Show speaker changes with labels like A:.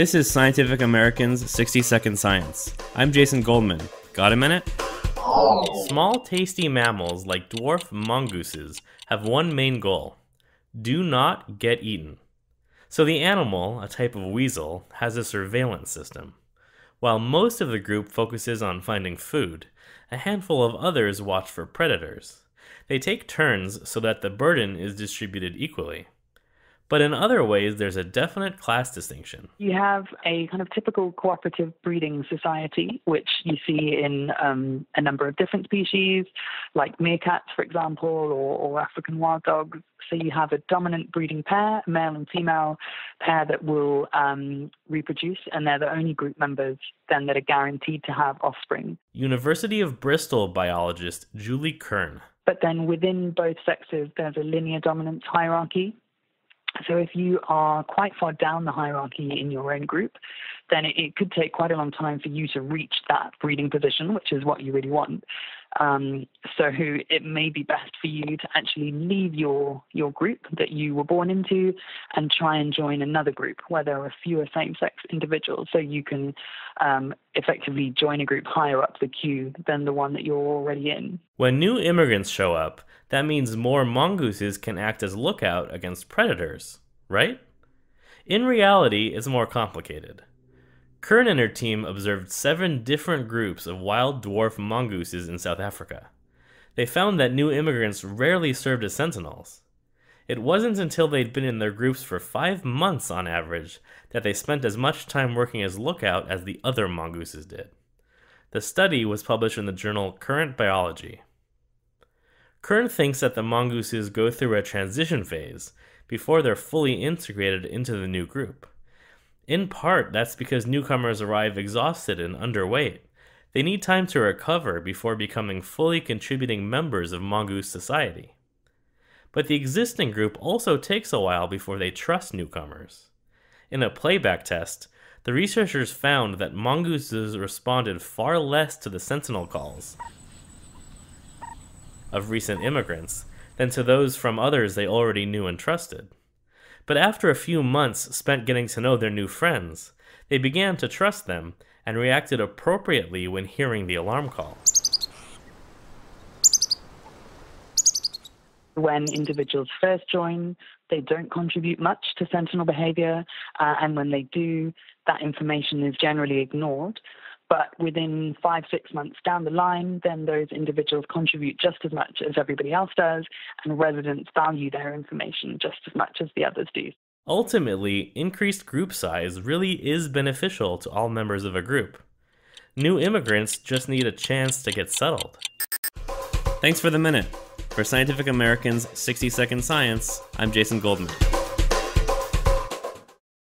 A: This is Scientific American's 60-Second Science. I'm Jason Goldman. Got a minute? Small, tasty mammals like dwarf mongooses have one main goal: do not get eaten. So the animal, a type of weasel, has a surveillance system. While most of the group focuses on finding food, a handful of others watch for predators. They take turns so that the burden is distributed equally. But in other ways, there's a definite class distinction.
B: You have a kind of typical cooperative breeding society, which you see in a number of different species, like meerkats, for example, or African wild dogs. So you have a dominant breeding pair, a male and female pair that will reproduce, and they're the only group members then that are guaranteed to have offspring.
A: University of Bristol biologist Julie Kern.
B: But then within both sexes, there's a linear dominance hierarchy. So if you are quite far down the hierarchy in your own group, then it could take quite a long time for you to reach that breeding position, which is what you really want. So it may be best for you to actually leave your group that you were born into and try and join another group where there are fewer same-sex individuals, so you can effectively join a group higher up the queue than the one that you're already in.
A: When new immigrants show up, that means more mongooses can act as lookout against predators, right? In reality, it's more complicated. Kern and her team observed 7 different groups of wild dwarf mongooses in South Africa. They found that new immigrants rarely served as sentinels. It wasn't until they'd been in their groups for 5 months on average that they spent as much time working as lookout as the other mongooses did. The study was published in the journal Current Biology. Kern thinks that the mongooses go through a transition phase before they're fully integrated into the new group. In part, that's because newcomers arrive exhausted and underweight. They need time to recover before becoming fully contributing members of mongoose society. But the existing group also takes a while before they trust newcomers. In a playback test, the researchers found that mongooses responded far less to the sentinel calls of recent immigrants than to those from others they already knew and trusted. But after a few months spent getting to know their new friends, they began to trust them and reacted appropriately when hearing the alarm call.
B: When individuals first join, they don't contribute much to sentinel behavior, and when they do, that information is generally ignored. But within 5-6 months down the line, then those individuals contribute just as much as everybody else does, and residents value their information just as much as the others do.
A: Ultimately, increased group size really is beneficial to all members of a group. New immigrants just need a chance to get settled. Thanks for the minute. For Scientific American's 60-Second Science, I'm Jason Goldman.